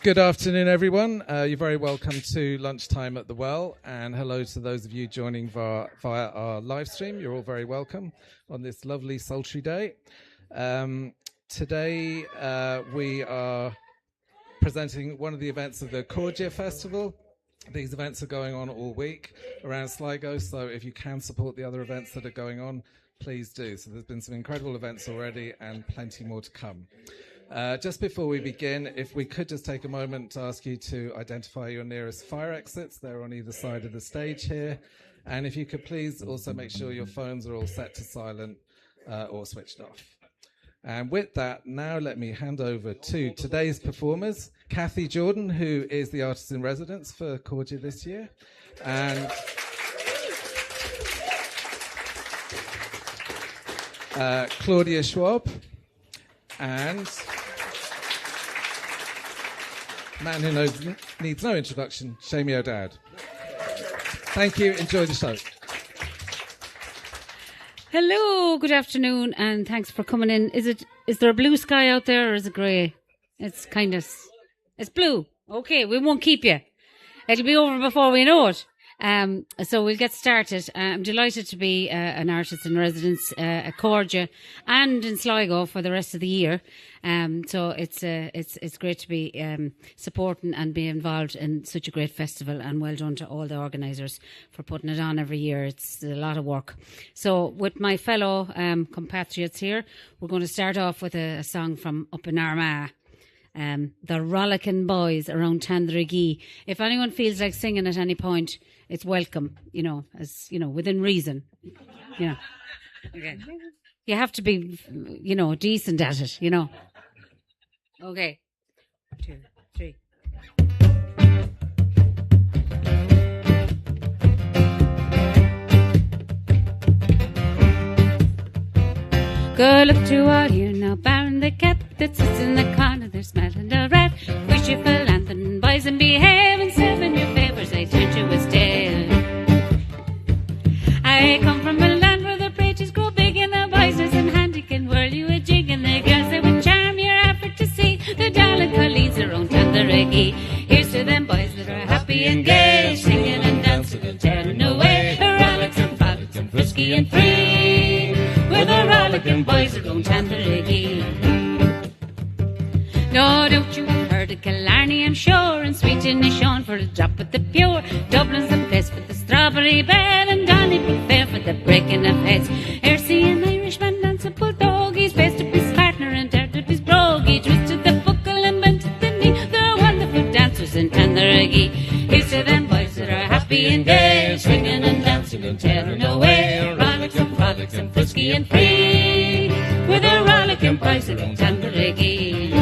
Good afternoon, everyone. You're very welcome to Lunchtime at the Well, and hello to those of you joining via our live stream. You're all very welcome on this lovely sultry day. Today we are presenting one of the events of the Cairde Festival. These events are going on all week around Sligo, so if you can support the other events that are going on, please do. So there's been some incredible events already and plenty more to come. Just before we begin, if we could just take a moment to ask you to identify your nearest fire exits. They're on either side of the stage here. And if you could please also make sure your phones are all set to silent or switched off. And with that, now let me hand over to today's performers, Cathy Jordan, who is the artist in residence for Cairde this year, and Claudia Schwab, and man who needs no introduction, Seamie O'Dowd. Thank you. Enjoy the show. Hello, good afternoon, and thanks for coming in. Is there a blue sky out there, or is it grey? It's blue. Okay, we won't keep you. It'll be over before we know it. So we'll get started. I'm delighted to be an artist in residence at Cairde and in Sligo for the rest of the year. So it's great to be supporting and be involved in such a great festival, and well done to all the organisers for putting it on every year. It's a lot of work. So with my fellow compatriots here, we're going to start off with a song from up in Armagh. The Rollicking Boys around Tandragee. If anyone feels like singing at any point, it's welcome, within reason. Okay. You have to be, decent at it, Okay. 2, 3. Go look to all you now, Baron the cat that sits in the corner, they're smelling the rat. Wish you for London boys and behave and seven your favours, they turn to his tail. I come from a land where the breeches grow big and the boys and handy can whirl you a jig, and the girls they would charm your effort to see the darling colleagues around Tandragee. Here's to them boys that are happy and gay, singing and dancing and tearing away, frolics and frolics and frisky and free. We're the Rollicking Boys around Tandragee. No, don't you have heard of Killarney, I'm sure, and sweet in Sean for a drop of the pure. Dublin's the place for the strawberry bed, and Donnybrook fair for the breaking of heads. Here see an Irishman dance a bulldog, he's faced up his partner and teared up his brogue. He twisted the buckle and bent at the knee, they're wonderful dancers in Tandragee. Here's to them boys that are happy and gay, swinging and dancing and tearing away, frolics and frolics and frisky and free. We're the Rollicking Boys around Tandragee.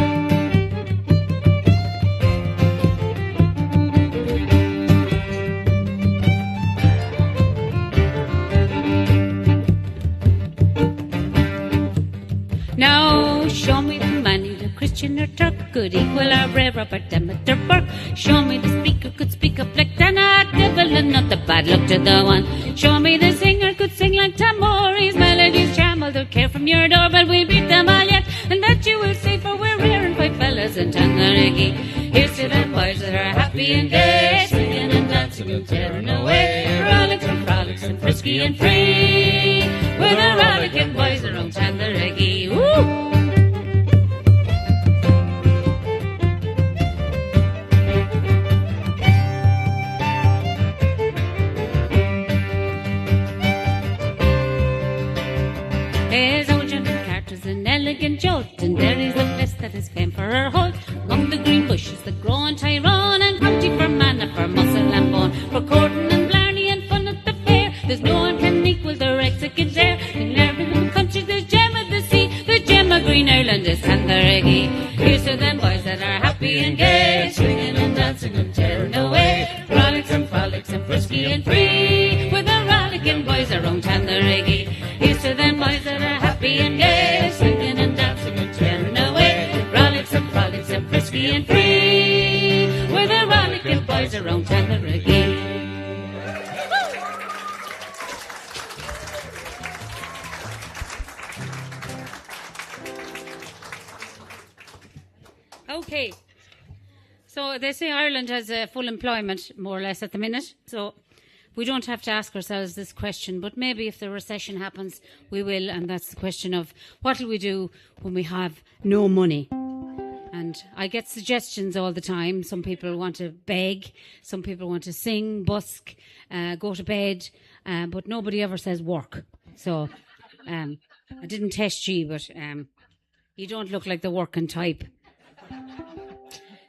Now show me the money, the Christian or Turk could equal our brave Robert Demeter Burke. Show me the speaker could speak up like Dana Devil and not the bad luck to the one. Show me the singer could sing like Tamore's melodies charm all their care from your door, but we'll beat them all yet, and that you will see, for we're rearing five fellas in Tandragee. Here's to them boys that are happy and gay, singing and dancing and tearing away, frolics and frisky and free. We're the Rollicking Boys around Tandragee. Woo! There's old John Carter's an elegant jolt, and there is a place that is famed for her holt. Among the green bushes that grow in Tyrone, and County for manna, for muscle and bone, for courting and blarney and fun at the fair. There's no one can equal the Executive there. In every little country there's gem of the sea, the gem of Green Island is Tandragee. Here's to them boys that are happy and gay, swinging and dancing and tearing away, free, with the rollicking boys around Tanneragee. Okay, so they say Ireland has full employment, more or less, at the minute. So we don't have to ask ourselves this question, but maybe if the recession happens, we will. And that's the question of what will we do when we have no money? And I get suggestions all the time. Some people want to beg, some people want to sing, busk, go to bed, but nobody ever says work. So I didn't test you, but you don't look like the working type.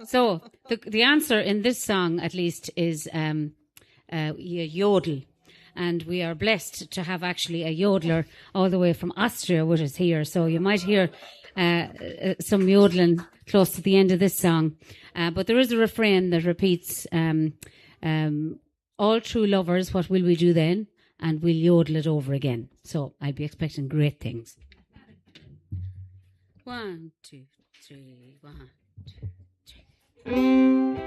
So the answer in this song, at least, is yodel. And we are blessed to have actually a yodeler all the way from Austria with us here. So you might hear some yodeling close to the end of this song. But there is a refrain that repeats, all true lovers, what will we do then? And we'll yodel it over again. So I'd be expecting great things. 1, 2, 3, 1, 2, 3.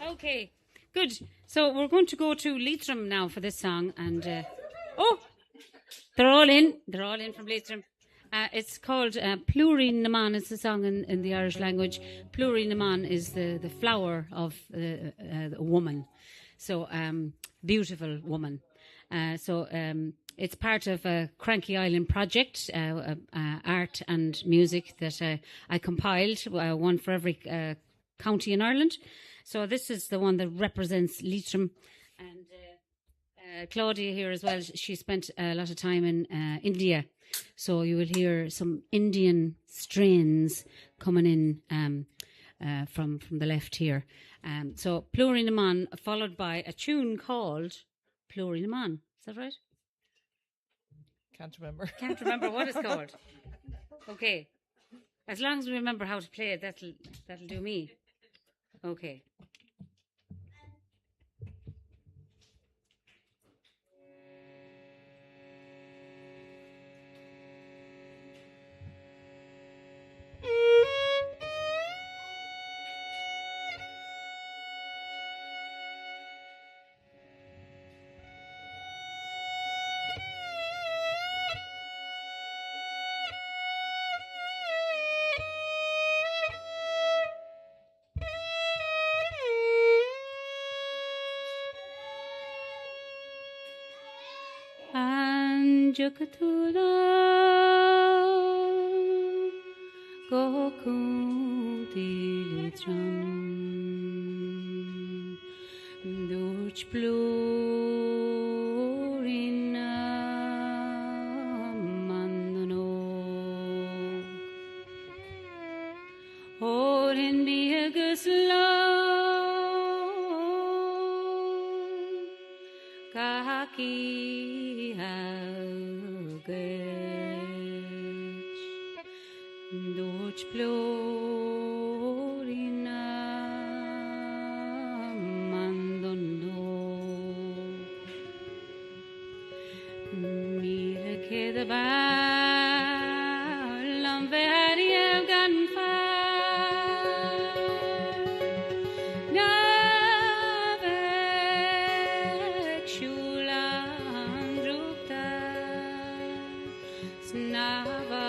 Okay, good. So we're going to go to Leitrim now for this song, and they're all in. They're all in from Leitrim. It's called Pluri-Naman. It's a song in the Irish language. Pluri-Naman is the flower of a woman. So beautiful woman. It's part of a Cranky Island project, art and music that I compiled, one for every county in Ireland. So this is the one that represents Leitrim. And Claudia here as well, she spent a lot of time in India. So you will hear some Indian strains coming in from the left here. So Pluri-Naman, followed by a tune called Pluri-Naman. Is that right? Can't remember. Can't remember what it's called. Okay. As long as we remember how to play it, that'll do me. Okay. Jakatula Gokuti Litram Duch Plurina Mandano Orin Biegasla Kahaki Duch Plurina Mandondo Mire que de balam veria ganfa Navek shulam drukta Snava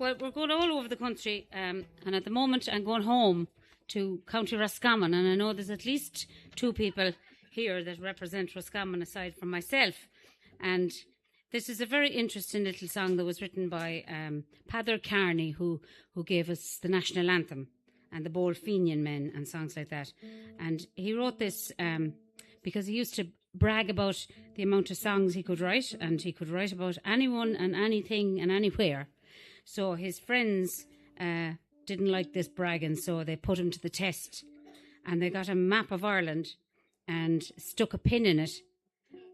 well, we're going all over the country, and at the moment I'm going home to County Roscommon, and I know there's at least 2 people here that represent Roscommon aside from myself. And this is a very interesting little song that was written by Padder Cairde, who gave us the national anthem and the Bold Fenian Men and songs like that. And he wrote this because he used to brag about the amount of songs he could write, and he could write about anyone and anything and anywhere. So his friends didn't like this bragging, so they put him to the test, and they got a map of Ireland and stuck a pin in it,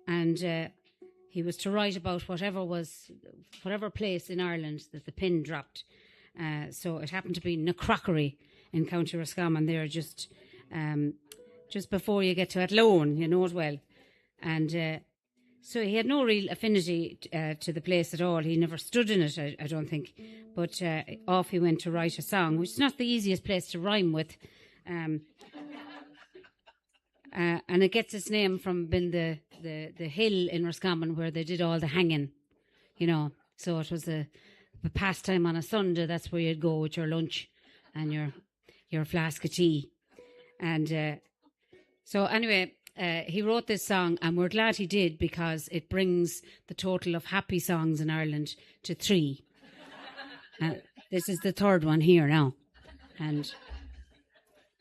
and he was to write about whatever place in Ireland that the pin dropped. So it happened to be Knacrockery in County Roscommon there, just before you get to Athlone, you know it well. And so he had no real affinity to the place at all. He never stood in it, I don't think. But off he went to write a song, which is not the easiest place to rhyme with. And it gets its name from being the hill in Roscommon where they did all the hanging, you know. So it was a pastime on a Sunday. That's where you'd go with your lunch and your flask of tea. And so anyway, he wrote this song, and we're glad he did, because it brings the total of happy songs in Ireland to 3. This is the 3rd one here now. And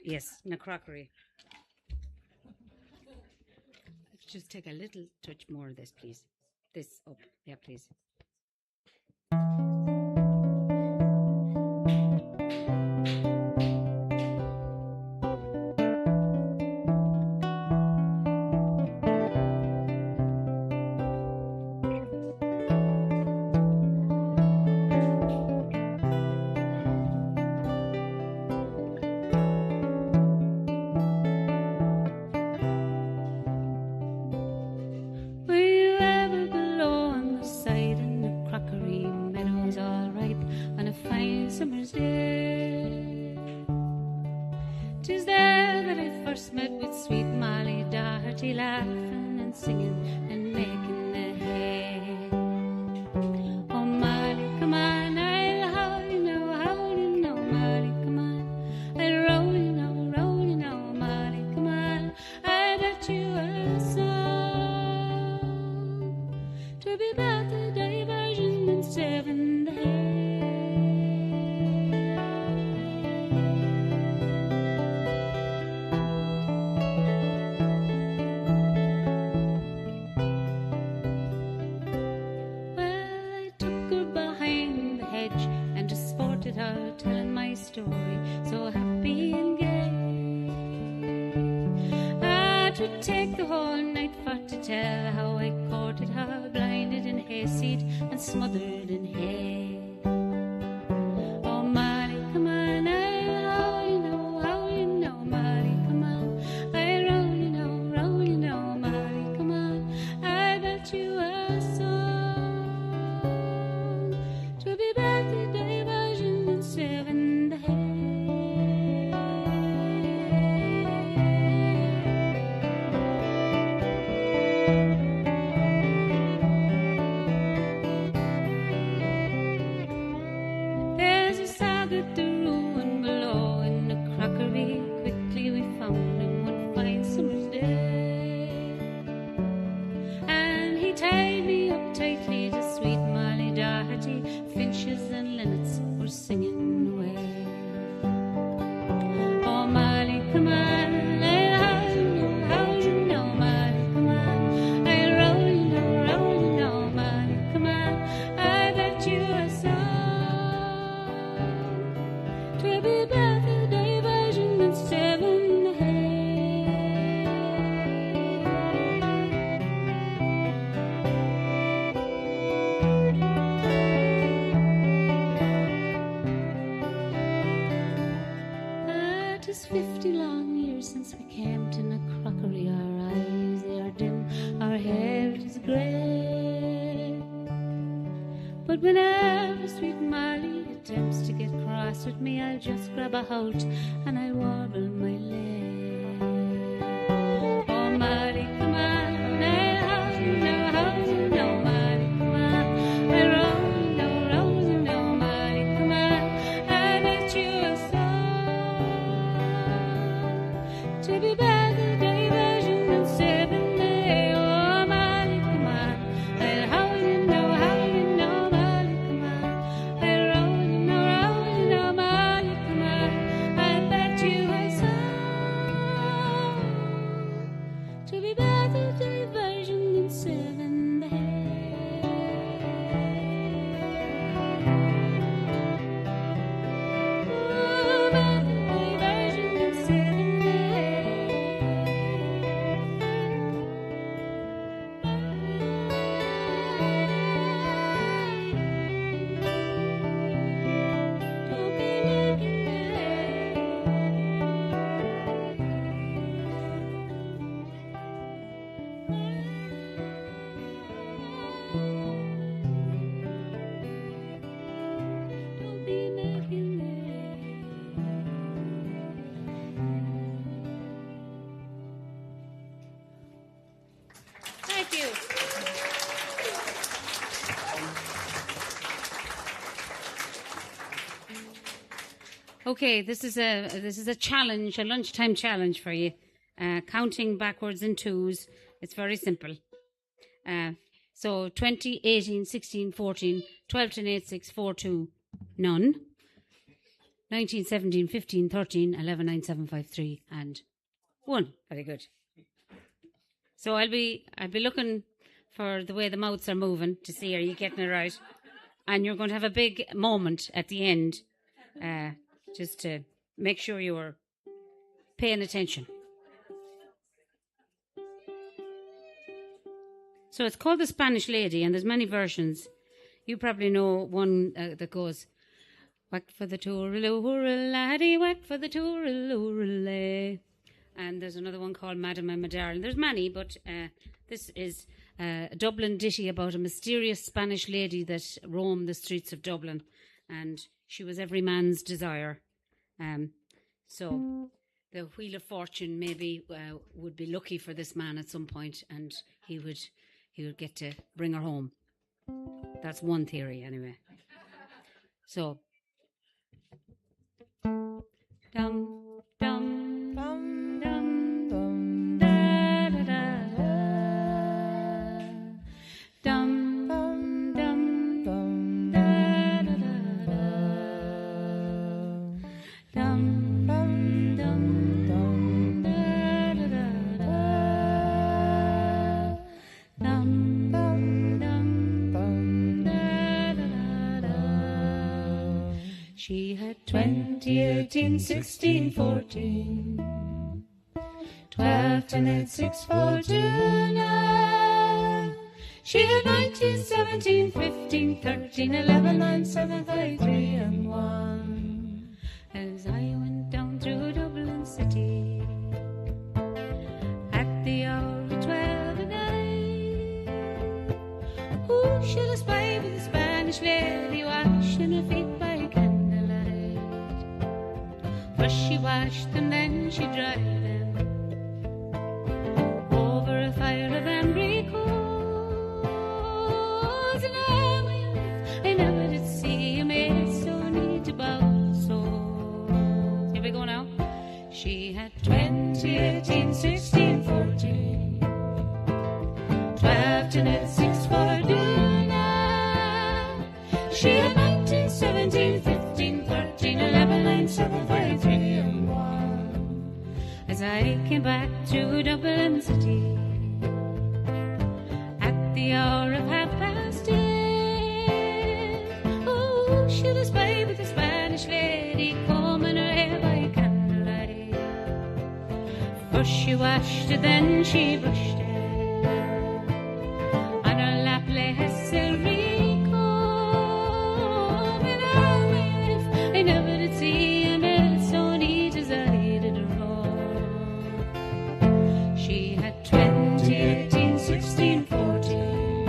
yes, Knacrockery. Just take a little touch more of this, please. This up. Yeah, please. Out and I warble my leg. Oh, Molly, come on, how you know, Molly, come on. I roll, no, Molly, come to be better diversion than 7 days. Okay, this is a challenge, a lunchtime challenge for you. Counting backwards in twos. It's very simple. So 20, 18, 16, 14, 12, 10, 8, 6, 4, 2, none. 19, 17, 15, 13, 11, 9, 7, 5, 3, and 1. Very good. So I'll be looking for the way the mouths are moving to see are you getting it right. And you're going to have a big moment at the end, just to make sure you are paying attention. So it's called The Spanish Lady, and there's many versions. You probably know one that goes, whack for the tooraloo, laddie, whack for the tooraloo. And there's another one called Madam and My Darling. There's many, but this is a Dublin ditty about a mysterious Spanish lady that roamed the streets of Dublin, and she was every man's desire. So the Wheel of Fortune maybe would be lucky for this man at some point, and he would get to bring her home. That's one theory, anyway. So, dum dum dum dum dum da da da dum dum dum dum da da da dum dum dum dum da da da dum dum dum dum da da da. She had 20, 18, 16, 14, 12, 10, 8, 6, 4, 2, 9. She had 19, 17, 15, 13, 11, 9, 7, 5, 3, and 1. As I went down through Dublin City at the hour of 12 at night, who should I spy but the Spanish lady washing her feet by candlelight? First she washed them, then she dried them over a fire of amber coals. And all my life I never did see a maid so neat about souls. Here we go now. She had 20, 18, 16, 14, 12, 10, 8, 6, 4, 2, 9. She had 19, 17, 15, 13, 11, 9, 7, 5, 3, and 1. As I came back to Dublin City at the hour of 10:30, oh, should I spy with the Spanish lady combing her hair by candlelight? First she washed it, then she brushed it. On her lap lay her silvery comb. In all my life I never did see a maid so neat as I did her all. She had 20, 18, 16, 14,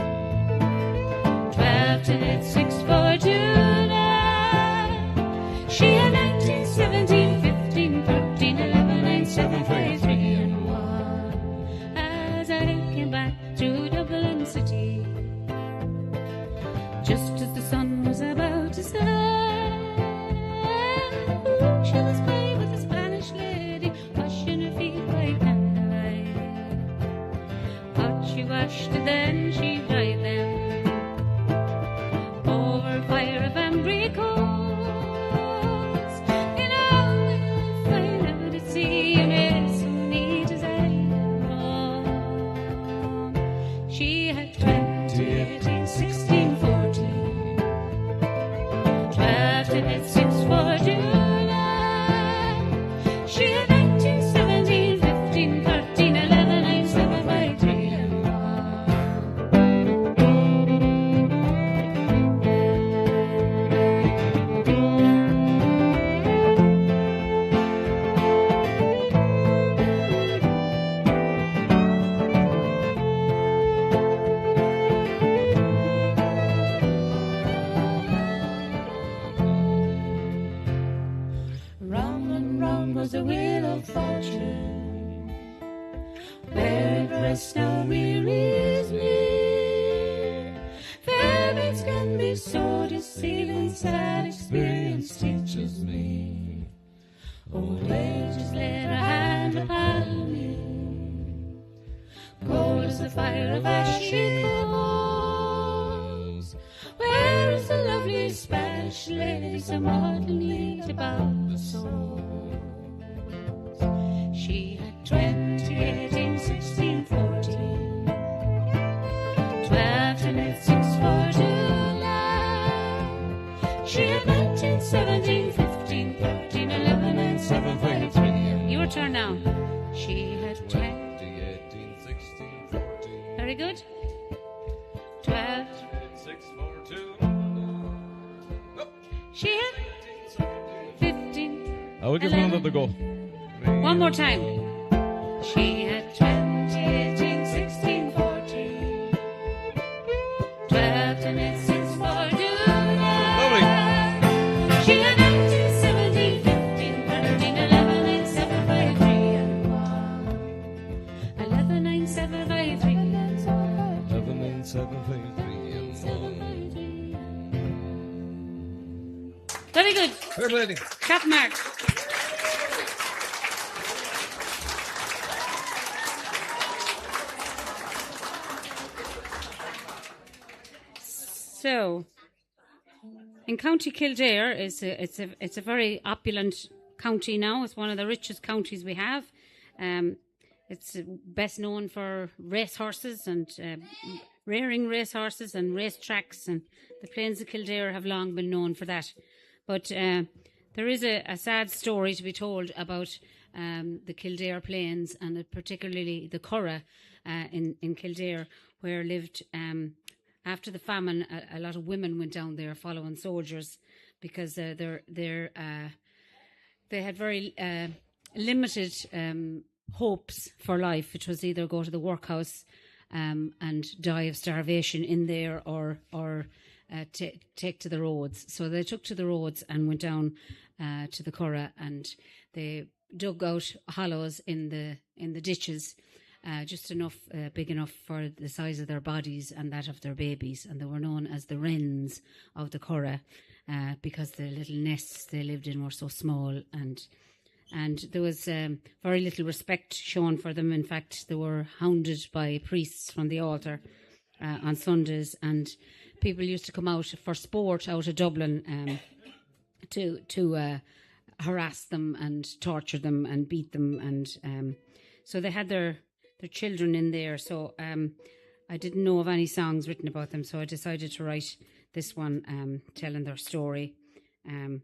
12, 10, 8, 6, 4, 2, 9. She had 19, 17, 15, 13, 11, 9, 7, 5, 3, and 1. As I came back to Dublin City, just as the sun was about to set, who shall I spy with the Spanish lady washing her feet by candlelight? But she washed it, then she dried them over a fire of amber coals. In all my life I never did see a maid so neat as I did her all. where it rests now wearies me. Fair mates can be so deceiving, sad experience teaches me. Old age has laid her hand upon me, cold as the fire of ashy coals. Where is the lovely Spanish lady so mortally about the souls? She had 20, 18, 16, 14, 12 to net 6 for 2 now. She had 19, 17, 15, 13, 11, and 7, 5, 3. Your turn now. She had 20, 18, 16, 14. Very good. 12. 6, 4, 2. She had 15. I will give her another go. One more time. She had 20, 18, 16, 14, 12, 10, 6, 4, 2. Lovely. She had 19, 17, 15, 13, 11, 8, 7, 5, 3, and 1. 11, 9, 7, 5, 3, and 1. 11, 9, 7, 5, 3, and 1. Very good. Fair play. Cap mark. So, in County Kildare, it's a very opulent county now. It's one of the richest counties we have. It's best known for racehorses and rearing racehorses and race tracks, and the Plains of Kildare have long been known for that. But there is a sad story to be told about the Kildare Plains, and particularly the Curragh in Kildare, where lived... after the famine, a lot of women went down there following soldiers because they had very limited hopes for life, which was either go to the workhouse and die of starvation in there or take to the roads. So they took to the roads and went down to the Curragh, and they dug out hollows in the ditches. Just enough, big enough for the size of their bodies and that of their babies, and they were known as the wrens of the Curragh because the little nests they lived in were so small, and there was very little respect shown for them. In fact, they were hounded by priests from the altar on Sundays, and people used to come out for sport out of Dublin to harass them and torture them and beat them, and so they had their children in there. So I didn't know of any songs written about them, so I decided to write this one telling their story and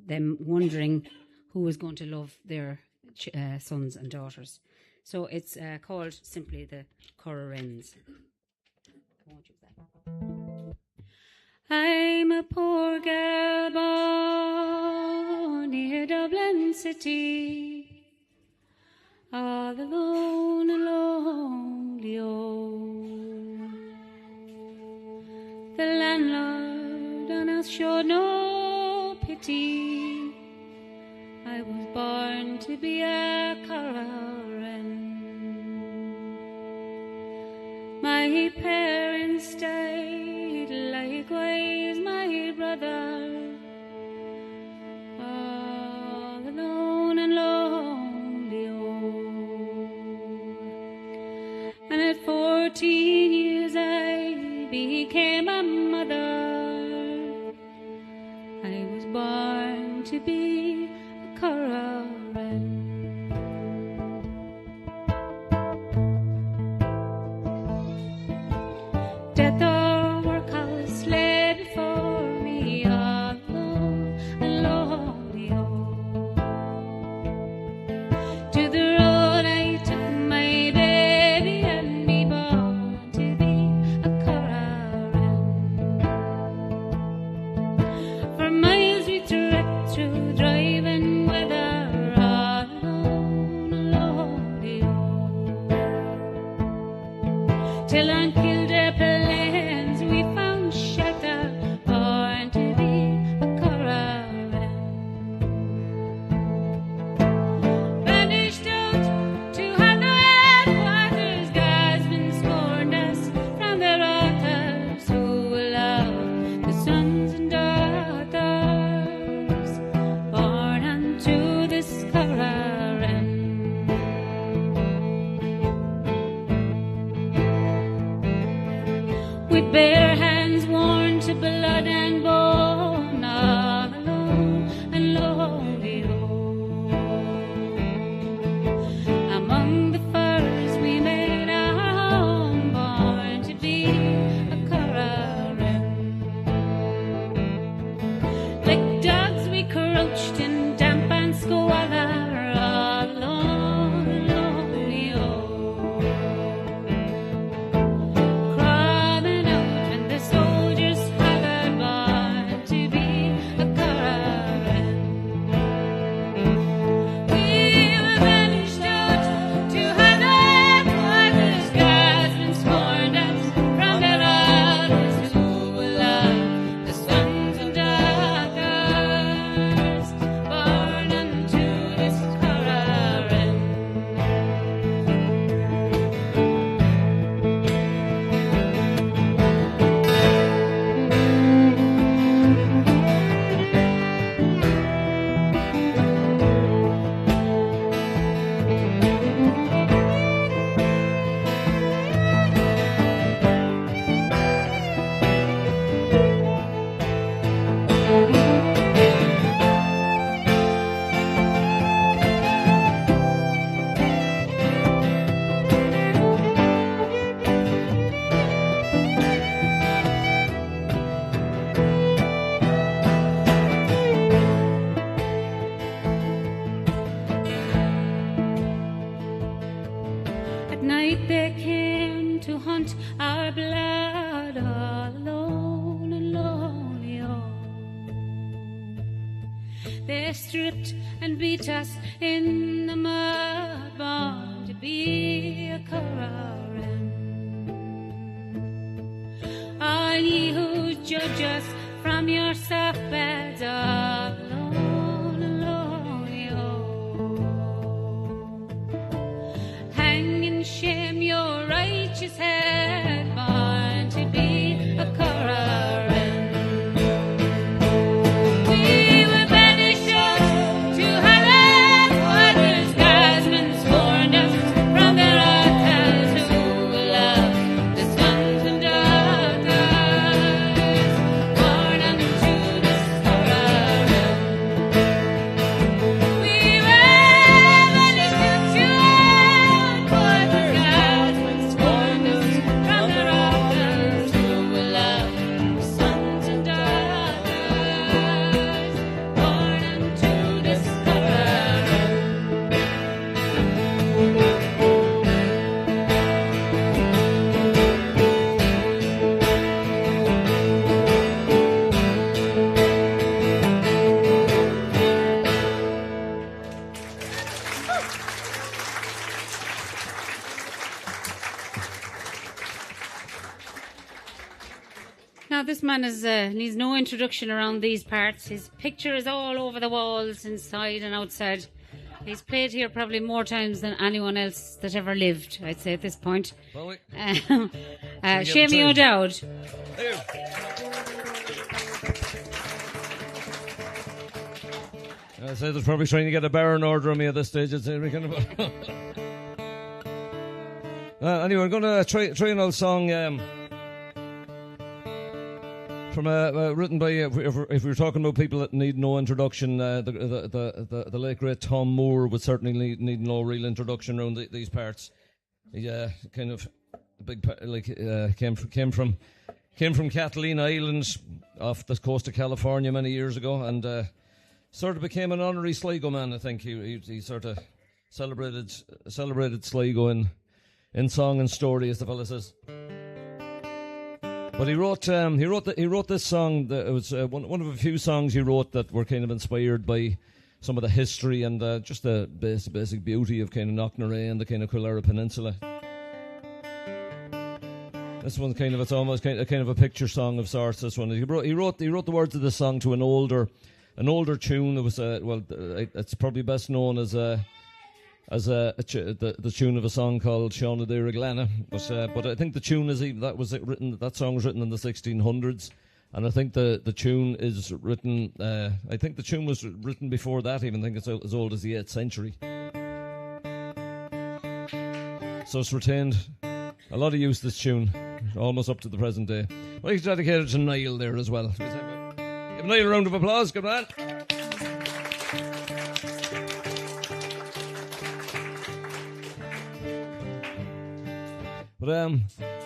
them wondering who was going to love their sons and daughters. So it's called simply the Curragh Wrens. I'm a poor girl born near Dublin city, all alone and lonely, oh. The landlord on us showed no pity. I was born to be a Curragh Wren. My parents died, likewise my brother, all alone and lonely, and at 14 years I became a mother. I was born to be a Curragh Wren. Death or workhouse lay before me, all alone and lonely, oh. To the road I took my baby and me, born to be a Curragh Wren. For miles we trekked through driving weather, all alone and lonely, oh. Till on Kildare Plains we found shelter, born to be a Curragh Wren. Vanished out to Hatherhead with bare hands worn to blood and bone, all alone and lonely home. Among the firs we made our home, born to be a current. Like dogs we crouched in damp and squalor, all alone and lonely home. Crawling out when the soldiers hollered, born to be a current. We were banished out to havoc, others God's scorned us from their others who will love the sons and daughters, born unto this current. At night they came to hunt our blood, all alone and lonely home. They stripped and beat us in the mud, born to be a current. All ye who judge us from your soft beds, all alone and lonely home. Hang in shame your righteous head, born to be a current. We were banished out to havoc, others God's scorned us from their altars, who will love the sons and daughters, born unto this current. We were banished out to havoc, others God's scorned us from their altars, who will love the sons and daughters, born unto this current. Now, this man needs no introduction around these parts. His picture is all over the walls, inside and outside. He's played here probably more times than anyone else that ever lived, I'd say, at this point. Probably. Seamie O'Dowd. I say they're probably trying to get a baron order on me at this stage. I'd say, anyway, I'm going to try an old song from written by if we were talking about people that need no introduction, the late great Tom Moore would certainly need no real introduction around these parts. He kind of came from Catalina Island off the coast of California many years ago, and sort of became an honorary Sligo man. I think he sort of celebrated Sligo in song and story, as the fella says. But he wrote this song. That it was one of a few songs he wrote that were kind of inspired by some of the history and just the basic beauty of kind of Knocknarea and the kind of Quillara Peninsula. This one it's almost kind of a picture song of sorts. This one he wrote the words of the song to an older tune. It was it's probably best known as the tune of a song called Sean de Reglana. But I think the tune that song was written in the 1600s, and I think the tune is written. I think the tune was written before that. Even I think it's as old as the 8th century. So it's retained a lot of use, this tune. almost up to the present day. Well, he's dedicated to Niall there as well. Give Niall a round of applause, good man. But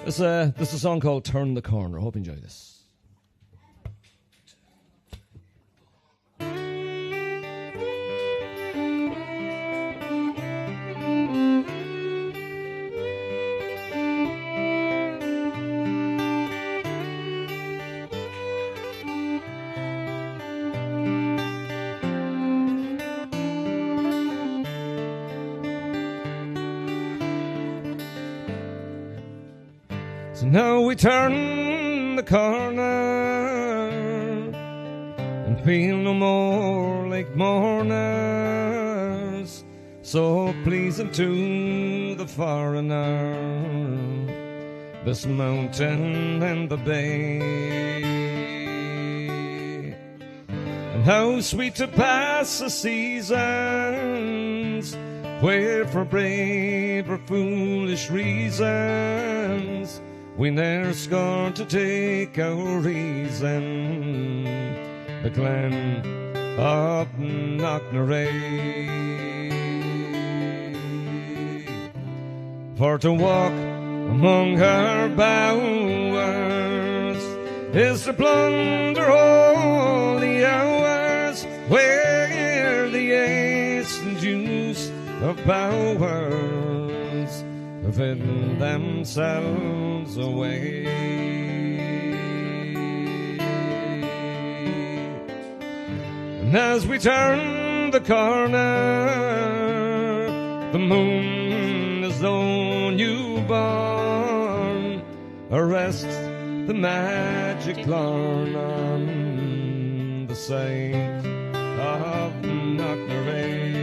this is a song called Turn the Corner. I hope you enjoy this. So now we turn the corner and feel no more like mourners, so pleasing to the foreigner, this mountain and the bay. And how sweet to pass the seasons, where for brave or foolish reasons we ne'er scorn to take our reason, the glen of Knocknarea. For to walk among her bowers is to plunder all the hours, where the ace and juice of powers have hidden themselves away. And as we turn the corner, the moon is though newborn, arrests the magic lorn on the side of Knocknarea.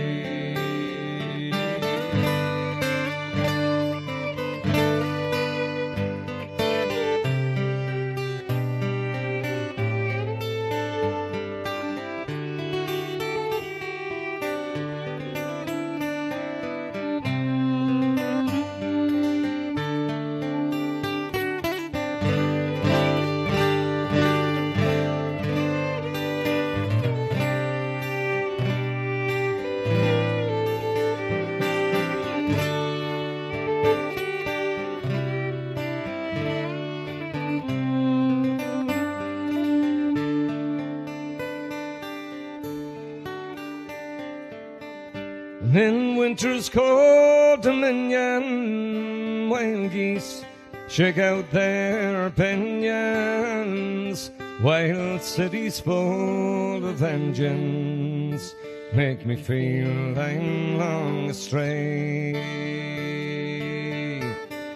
In winter's cold dominion, wild geese shake out their pinions, while cities full of vengeance make me feel I'm long astray.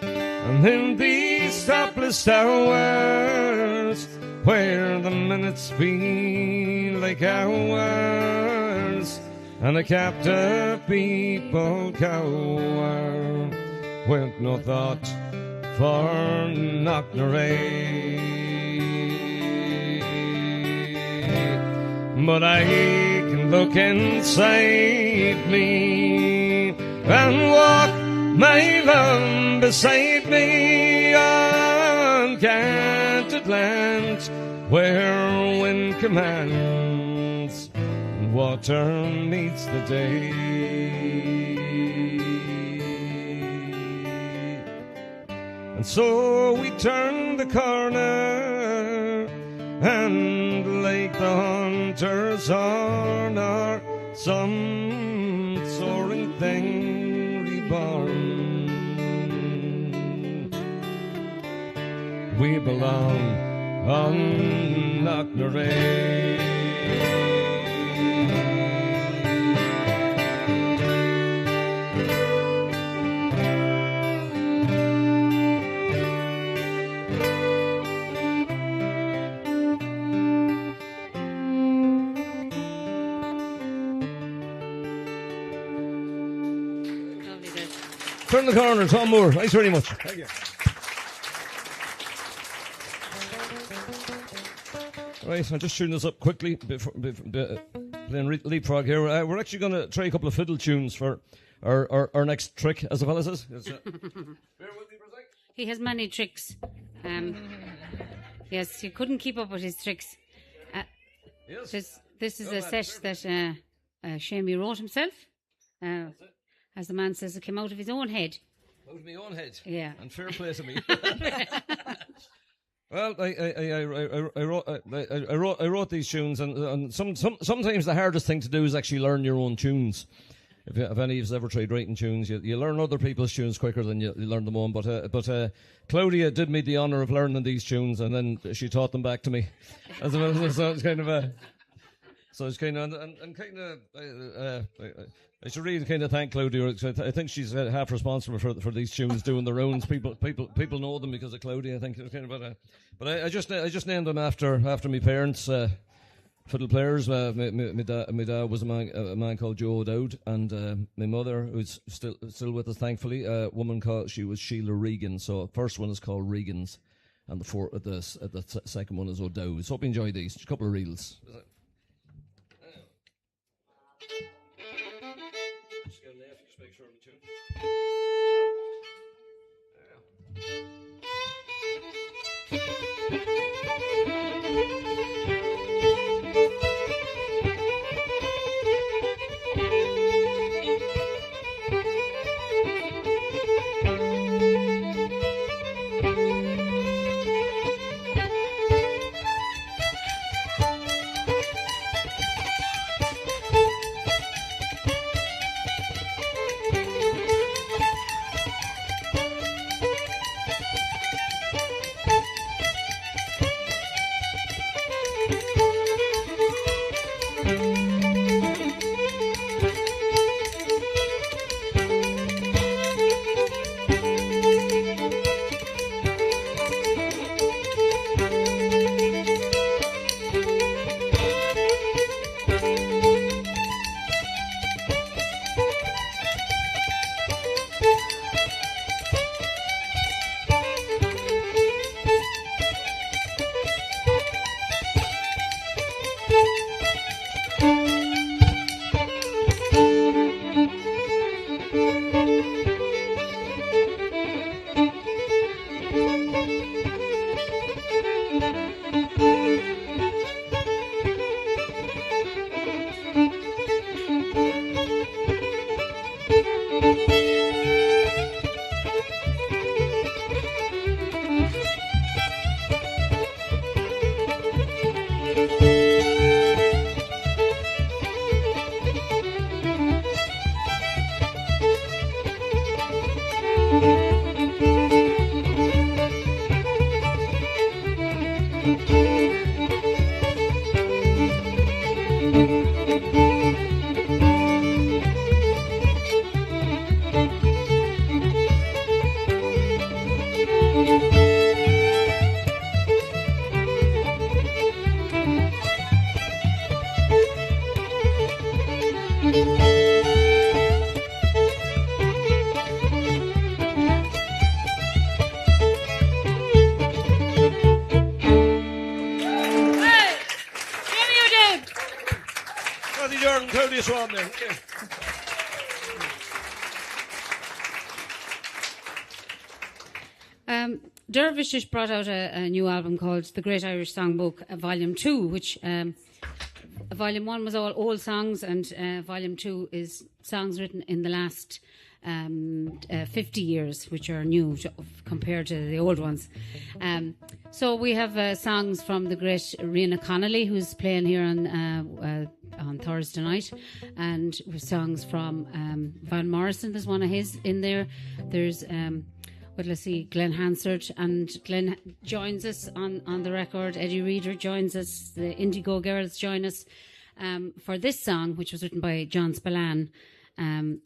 And in these stopless hours, where the minutes feel like hours, and the captive people cower, with no thought for Knocknarea. But I can look inside me and walk my love beside me on canted lands, where wind commands water meets the day. And so we turn the corner, and like the hunter's horn, or some soaring thing reborn, we belong on Knocknarea. Turn the corner, Tom Moore. Thanks very much. Thank you. Right, I'll just tune this up quickly before playing leapfrog here. We're actually going to try a couple of fiddle tunes for our next trick, as the fella says. Bear with me for a sec. He has many tricks. Yes, you couldn't keep up with his tricks. Yes. This is a set that Seamie wrote himself. As the man says, it came out of his own head. Out of my own head. Yeah. And fair play to me. Well, I wrote these tunes, and sometimes the hardest thing to do is actually learn your own tunes. If any of you've ever tried writing tunes, you learn other people's tunes quicker than you learn them own. But Claudia did me the honour of learning these tunes, and then she taught them back to me. So it's kind of a. So it's kind of and kind of. I should really kind of thank Claudia. I think she's half responsible for these tunes doing their own. People know them because of Claudia. I think it's kind of but I just named them after my parents. Fiddle players. My dad was a man called Joe O'Dowd, and my mother, who's still with us, thankfully, a woman called Sheila Regan. So first one is called Regan's, and the second one is O'Dowd's. Hope you enjoy these. Just a couple of reels. Just get a left, just make sure I'm tuned. Cathy Jordan, Claudia Schwab there. Dervish just brought out a new album called The Great Irish Songbook, Volume 2, which Volume 1 was all old songs, and Volume 2 is songs written in the last 50 years, which are new compared to the old ones. So we have songs from the great Rena Connolly, who's playing here on Thursday night, and songs from Van Morrison. There's one of his in there. There's Glenn Hansard, and Glenn joins us on the record. Eddie Reader joins us. The Indigo Girls join us for this song, which was written by John Spillane. And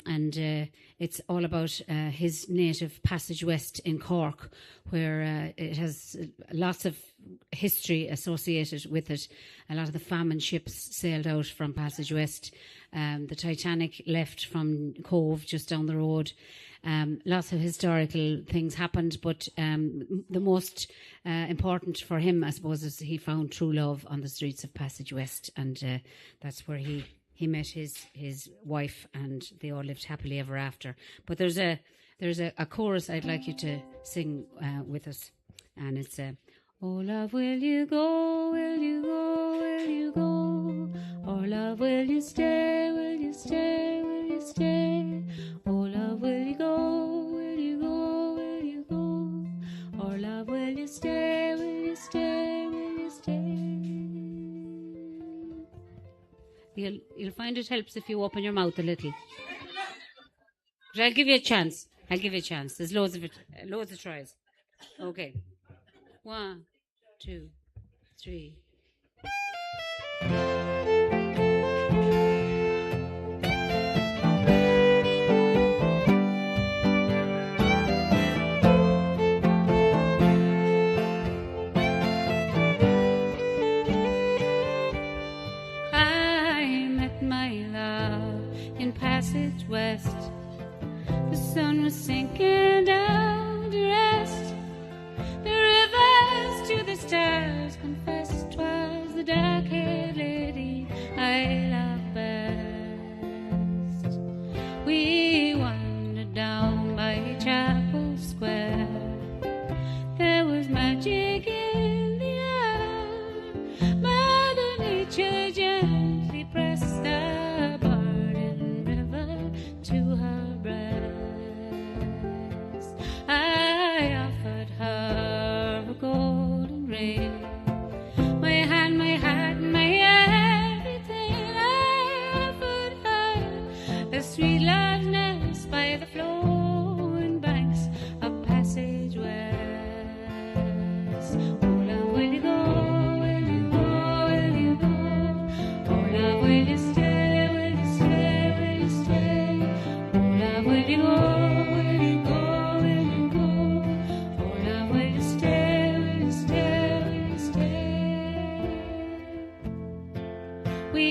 it's all about his native Passage West in Cork, where it has lots of history associated with it. A lot of the famine ships sailed out from Passage West. The Titanic left from Cove just down the road. Lots of historical things happened, but the most important for him, I suppose, is he found true love on the streets of Passage West, and that's where he met his wife, and they all lived happily ever after. But there's a chorus I'd like you to sing with us. And it's oh love, will you go, will you go, will you go? Oh love, will you stay, will you stay, will you stay? Oh love, will you go, will you go, will you go? Oh love, will you stay, will you stay, will you stay? You'll find it helps if you open your mouth a little. But I'll give you a chance. I'll give you a chance. There's loads of tries. Okay. 1, 2, 3. I met my love in Passage West. The sun was sinking down to rest. The rivers to the stars confessed 'twas the dark-haired lady I loved best. We wandered down by Chapel Square. There was magic in the air. Mother Nature gently pressed the burning river to her breast. I offered her a golden ring, my hand, my heart, my everything. I offered her a sweet love nest by the flowing banks of Passage West. Oh love, will you go, will you go, will you go? Oh love, will you stay, will you stay, will you stay? Oh love, will you go, will you go, will you go? Oh love, will you stay, will you stay, will you stay? We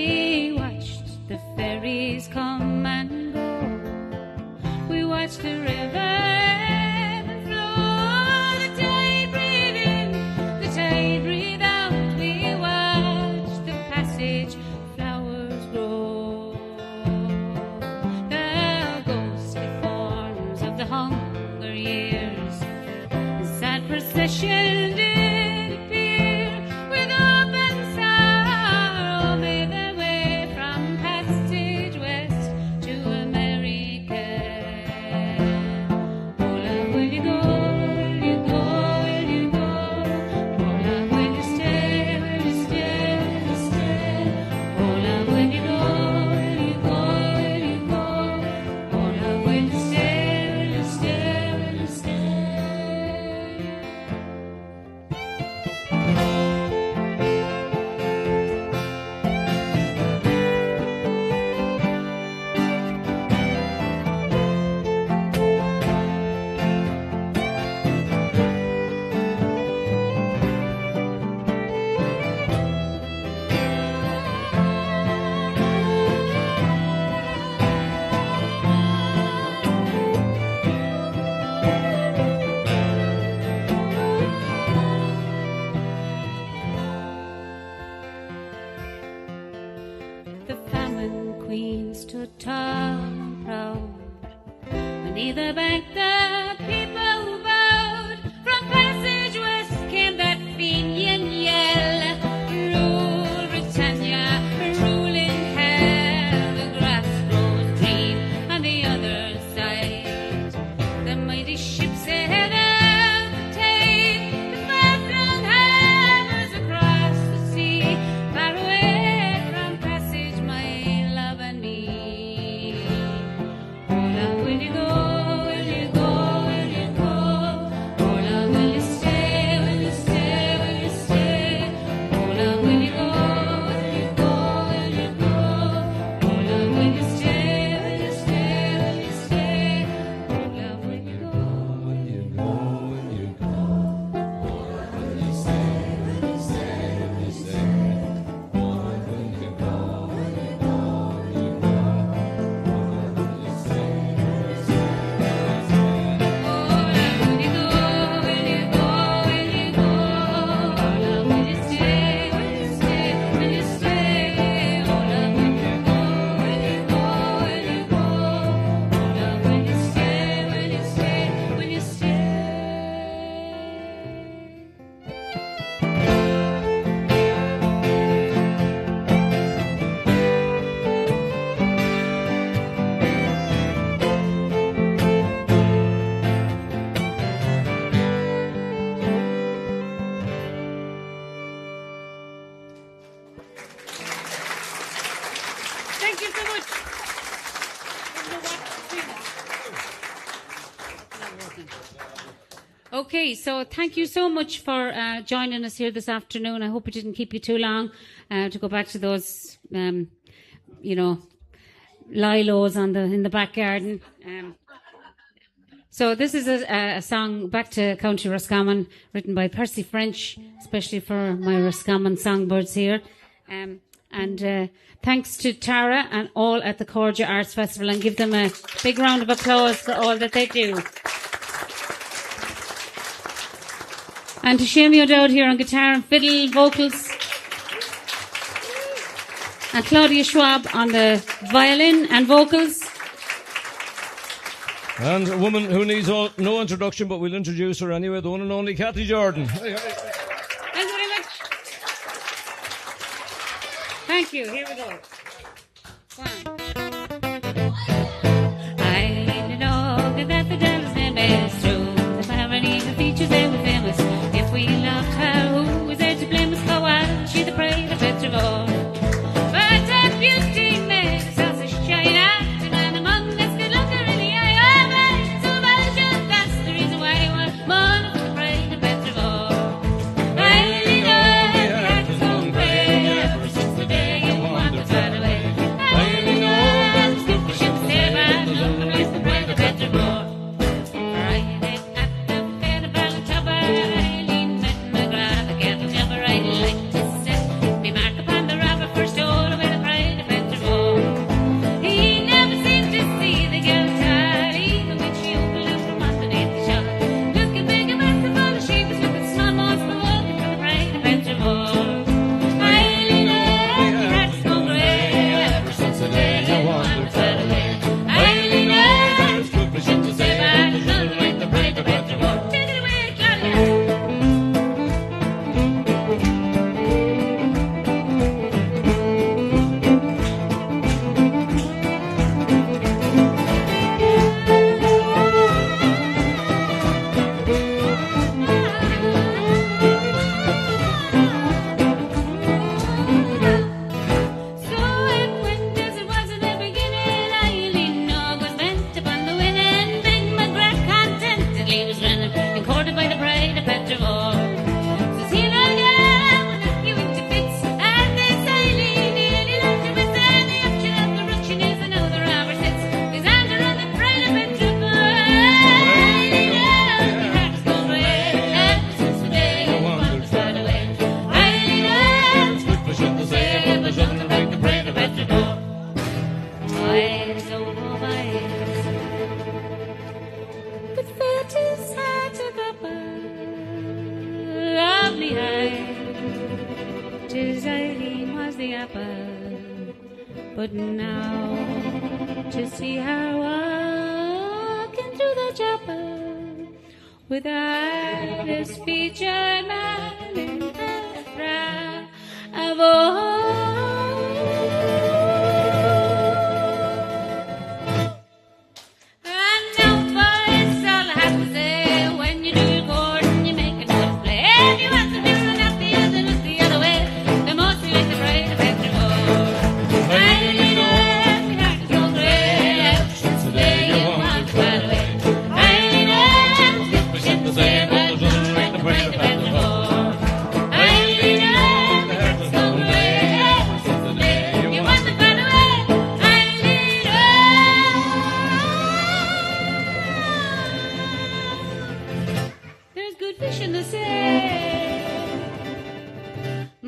watched the ferries come and go. We watched the river ebb and flow. The tide breathe in, the tide breathe out. We watched the passage flowers grow. The ghostly forms of the hunger years, the sad procession did appear. With open sorrow made their way from Passage West to America. Oh love, will you go, will you go, will you go? Oh love, will you stay, will you stay, will you stay? Oh love, will you go, will you go, will you go? Oh love, will you stay, will you stay, will you stay? Okay, so thank you so much for joining us here this afternoon. I hope it didn't keep you too long to go back to those, lilos in the back garden. So this is a song back to County Roscommon, written by Percy French, especially for my Roscommon songbirds here. And thanks to Tara and all at the Cairde Arts Festival, and give them a big round of applause for all that they do. And to Seamie O'Dowd here on guitar and fiddle, vocals. And Claudia Schwab on the violin and vocals. And a woman who needs no introduction, but we'll introduce her anyway, the one and only Cathy Jordan. Thank you very much. Thank you. Here we go. One. I know that the devil's name is true. The family, the features, they were famous. If we loved her, who was there to blame us for while she the prey of Petrivore? But that beauty made us all so shine out. And among us could look her in the eye. Oh, man, so much that's the reason why I want more for the prey of Petrivore. I only know that it's so great ever since the day you wandered far away. I only know that it's good for ship to stay by. Look the rest of the prey of Petrivore. But now, to see her walking through the chapel without this featured man in the brow of and now, boys, all I have to say, when you do your chord and you make a note play, if you want to do the left, the other, look the other way, the most you like the bride of Petrivore.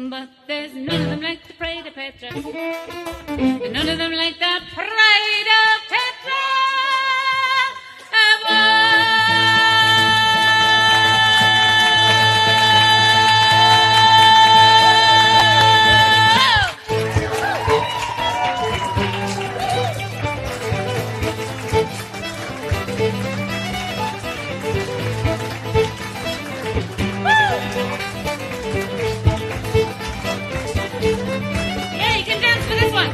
But there's none of them like the pride of Petra. And none of them like the pride of Petra. Yeah, you can dance for this one.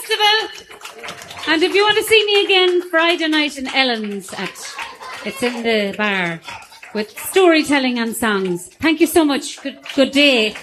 Festival. And if you want to see me again, Friday night in Ellen's it's in the bar with storytelling and songs. Thank you so much. Good day.